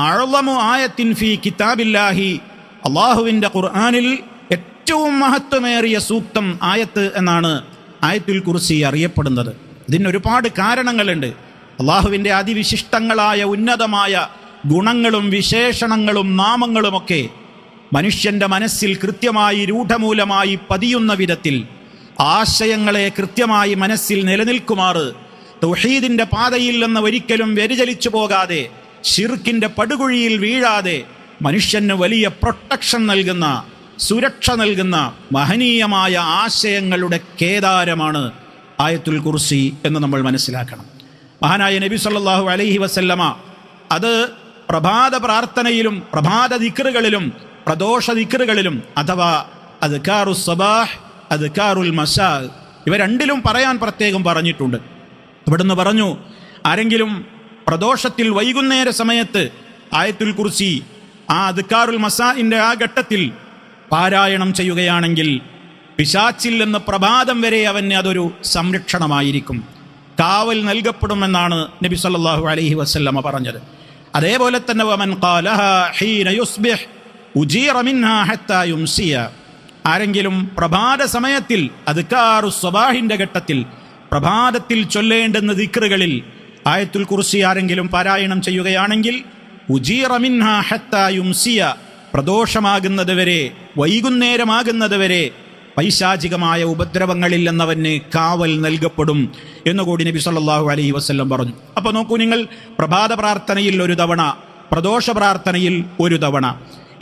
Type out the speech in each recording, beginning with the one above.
അഅ്ളമു ആയത്തിൻ ഫീ കിതാബില്ലാഹി, അള്ളാഹുവിൻ്റെ ഖുർആനിൽ ഏറ്റവും മഹത്വമേറിയ സൂക്തം ആയത്ത് എന്നാണ് ആയത്തുൽ കുർസി അറിയപ്പെടുന്നത്. ഇതിനൊരുപാട് കാരണങ്ങളുണ്ട്. അള്ളാഹുവിൻ്റെ അതിവിശിഷ്ടങ്ങളായ ഉന്നതമായ ഗുണങ്ങളും വിശേഷണങ്ങളും നാമങ്ങളുമൊക്കെ മനുഷ്യൻ്റെ മനസ്സിൽ കൃത്യമായി രൂഢമൂലമായി പതിയുന്ന വിധത്തിൽ ആശയങ്ങളെ കൃത്യമായി മനസ്സിൽ നിലനിൽക്കുമാറ് തൗഹീദിൻ്റെ പാതയിൽ നിന്ന് ഒരിക്കലും വ്യതിചലിച്ചു പോകാതെ ശിർക്കിൻ്റെ പടുകുഴിയിൽ വീഴാതെ മനുഷ്യന് വലിയ പ്രൊട്ടക്ഷൻ നൽകുന്ന, സുരക്ഷ നൽകുന്ന മഹനീയമായ ആശയങ്ങളുടെ കേദാരമാണ് ആയത്തുൽ കുർസി എന്ന് നമ്മൾ മനസ്സിലാക്കണം. മഹാനായ നബി സല്ലല്ലാഹു അലൈഹി വസല്ലമ അത് പ്രഭാത പ്രാർത്ഥനയിലും പ്രഭാത ദിക്റുകളിലും പ്രദോഷ ദിക്റുകളിലും അഥവാ അദ്കാറുസ് സബാഹ് അദ്കാറുൽ മസാ ഇവ രണ്ടിലും പറയാൻ പ്രത്യേകം പറഞ്ഞിട്ടുണ്ട്. ഇവിടുന്ന് പറഞ്ഞു, ആരെങ്കിലും പ്രദോഷത്തിൽ വൈകുന്നേര സമയത്ത് ആയത്തുൽ കുർസി ആ അദ്കാറുൽ മസാഇൻ്റെ ആ ഘട്ടത്തിൽ പാരായണം ചെയ്യുകയാണെങ്കിൽ പിശാച്ചിൽ നിന്ന് പ്രഭാതം വരെ അവന് അതൊരു സംരക്ഷണമായിരിക്കും, കാവൽ നൽകപ്പെടുമെന്നാണ് നബി സല്ലല്ലാഹു അലൈഹി വസല്ലമ പറഞ്ഞത്. അതേപോലെ തന്നെ വമൻ ഖാലഹാ ഹീന യുസ്ബിഹ് ഉജീറ മിൻഹാ ഹത്താ യുംസിയ, ആരെങ്കിലും പ്രഭാത സമയത്തിൽ അദ്കാറുസ് സ്വബാഹിൻ്റെ ഘട്ടത്തിൽ പ്രഭാതത്തിൽ ചൊല്ലേണ്ടുന്ന ദിക്റുകളിൽ ആയത്തുൽ കുർസി ആരെങ്കിലും പാരായണം ചെയ്യുകയാണെങ്കിൽ ഉജീറ മിൻഹാ ഹത്താ യുംസിയ, പ്രദോഷമാകുന്നത് വരെ വൈകുന്നേരമാകുന്നത് വരെ പൈശാചികമായ ഉപദ്രവങ്ങളിൽ നിന്നവന് കാവൽ നൽകപ്പെടും എന്നുകൂടി നബി സല്ലല്ലാഹു അലൈഹി വസല്ലം പറഞ്ഞു. അപ്പോൾ നോക്കൂ നിങ്ങൾ, പ്രഭാത പ്രാർത്ഥനയിൽ ഒരു തവണ, പ്രദോഷ പ്രാർത്ഥനയിൽ ഒരു തവണ.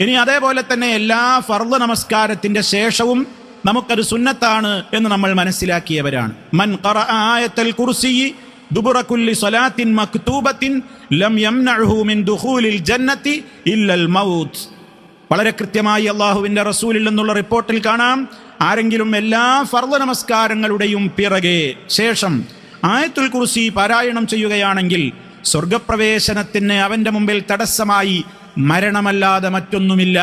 ഇനി അതേപോലെ തന്നെ എല്ലാ ഫർള് നമസ്കാരത്തിൻ്റെ ശേഷവും നമുക്കത് സുന്നത്താണ് എന്ന് നമ്മൾ മനസ്സിലാക്കിയവരാണ്. മൻ ഖറഅ ആയത്തുൽ കുർസി ദുബുറ കുല്ലി സ്വലാത്തിൻ മക്തൂബത്തിൻ ലം യംനഉഹു മിൻ ദുഖൂലിൽ ജന്നത്തി ഇല്ലൽ മൗത്ത്. വളരെ കൃത്യമായി അള്ളാഹുവിൻ്റെ റസൂലിൽ നിന്നുള്ള റിപ്പോർട്ടിൽ കാണാം, ആരെങ്കിലും എല്ലാ ഫർള് നമസ്കാരങ്ങളുടെയും പിറകെ ശേഷം ആയത്തുൽ കുർസി പാരായണം ചെയ്യുകയാണെങ്കിൽ സ്വർഗപ്രവേശനത്തിന് അവൻ്റെ മുമ്പിൽ തടസ്സമായി മരണമല്ലാതെ മറ്റൊന്നുമില്ല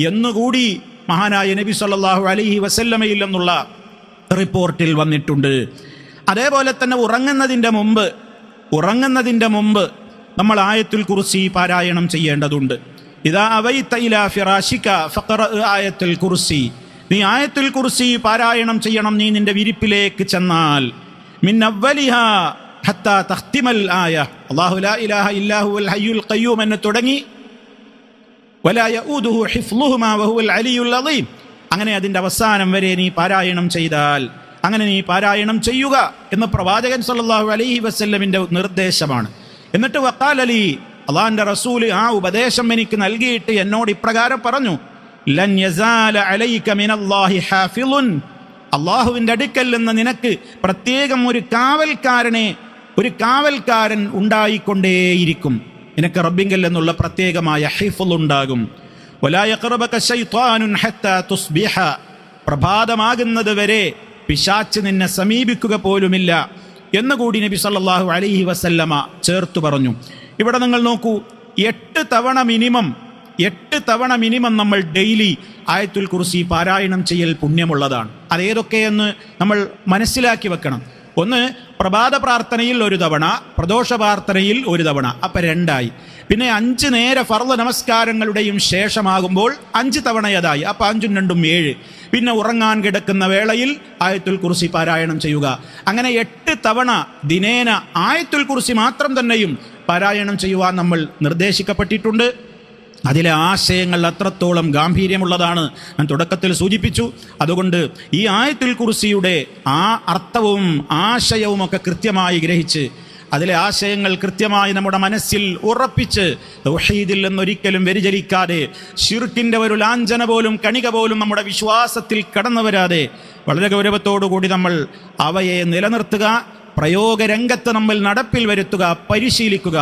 എന്നുകൂടി മഹാനായ നബി സല്ലല്ലാഹു അലൈഹി വസല്ലമയിൽ നിന്നുള്ള റിപ്പോർട്ടിൽ വന്നിട്ടുണ്ട്. അതേപോലെ തന്നെ ഉറങ്ങുന്നതിൻ്റെ മുമ്പ് നമ്മൾ ആയത്തുൽ കുർസി പാരായണം ചെയ്യേണ്ടതുണ്ട്. ഇദാ അവൈത ഇലാ ഫിറാശിക ഫഖറ ആയത്തുൽ കുർസി, നീ ആയത്തുൽ കുർസി പാരായണം ചെയ്യണം നീ നിന്റെ വിരിപ്പിലേക്ക് ചെന്നാൽ. മിൻ അവ്വലിഹാ ഹത്താ തഖ്തിമൽ ആയ, അല്ലാഹു ലാ ഇലാഹ ഇല്ലാ ഹുവൽ ഹയ്യുൽ ഖയ്യൂം എന്ന് തുടങ്ങി വലാ യഊദുഹു ഹിഫ്ളുഹുമാ വഹുവൽ അലിയുൽ അളീം, അങ്ങനെ അതിൻ്റെ അവസാനം വരെ നീ പാരായണം ചെയ്താൽ, അങ്ങനെ നീ പാരായണം ചെയ്യുക എന്ന് പ്രവാചകൻ സല്ലല്ലാഹു അലൈഹി വസല്ലമിൻ്റെ നിർദ്ദേശമാണ്. എന്നിട്ട് വഖാല ലി, അള്ളാഹിൻ്റെ റസൂൽ ആ ഉപദേശം എനിക്ക് നൽകിയിട്ട് എന്നോട് ഇപ്രകാരം പറഞ്ഞു, ലൻ യസാല അലൈക മിനല്ലാഹി ഹാഫിളുൻ, അള്ളാഹുവിൻ്റെ അടുക്കൽ നിന്ന് നിനക്ക് പ്രത്യേകം ഒരു കാവൽക്കാരൻ ഉണ്ടായിക്കൊണ്ടേയിരിക്കും. നിനക്ക് റബ്ബിങ്കൽ എന്നുള്ള പ്രത്യേകമായ ഹിഫ്ള് ഉണ്ടാകും. വലാ യഖറബക ശൈത്വാനുൻ ഹത്താ തുസ്ബിഹ, പ്രഭാതമാകുന്നത് വരെ പിശാച്ച് നിന്നെ സമീപിക്കുക പോലുമില്ല എന്നുകൂടി നബി സല്ലല്ലാഹു അലൈഹി വസല്ലമ ചേർത്തു പറഞ്ഞു. ഇവിടെ നിങ്ങൾ നോക്കൂ, 8 തവണ മിനിമം നമ്മൾ ഡെയിലി ആയത്തുൽ കുർസി പാരായണം ചെയ്യൽ പുണ്യമുള്ളതാണ്. അതേതൊക്കെയെന്ന് നമ്മൾ മനസ്സിലാക്കി വെക്കണം. ഒന്ന്, പ്രഭാത പ്രാർത്ഥനയിൽ ഒരു തവണ, പ്രദോഷ പ്രാർത്ഥനയിൽ ഒരു തവണ, അപ്പം 2ആയി. പിന്നെ 5 നേര ഫർള് നമസ്കാരങ്ങളുടെയും ശേഷമാകുമ്പോൾ 5 തവണയതായി, അപ്പം 5ഉം 2ഉം 7. പിന്നെ ഉറങ്ങാൻ കിടക്കുന്ന വേളയിൽ ആയത്തുൽ കുർസി പാരായണം ചെയ്യുക. അങ്ങനെ 8 തവണ ദിനേന ആയത്തുൽ കുർസി മാത്രം തന്നെയും പാരായണം ചെയ്യുവാൻ നമ്മൾ നിർദ്ദേശിക്കപ്പെട്ടിട്ടുണ്ട്. അതിലെ ആശയങ്ങൾ അത്രത്തോളം ഗാംഭീര്യമുള്ളതാണ്, ഞാൻ തുടക്കത്തിൽ സൂചിപ്പിച്ചു. അതുകൊണ്ട് ഈ ആയത്തുൽ കുർസിയുടെ ആ അർത്ഥവും ആശയവും ഒക്കെ കൃത്യമായി ഗ്രഹിച്ച് അതിലെ ആശയങ്ങൾ കൃത്യമായി നമ്മുടെ മനസ്സിൽ ഉറപ്പിച്ച് തൗഹീദിൽ നിന്നൊരിക്കലും വ്യതിചലിക്കാതെ ശിർക്കിൻ്റെ ഒരു ലാഞ്ചന പോലും കണിക പോലും നമ്മുടെ വിശ്വാസത്തിൽ കടന്നു വരാതെ വളരെ ഗൗരവത്തോടുകൂടി നമ്മൾ അവയെ നിലനിർത്തുക, പ്രയോഗരംഗത്ത് നമ്മൾ നടപ്പിൽ വരുത്തുക, പരിശീലിക്കുക.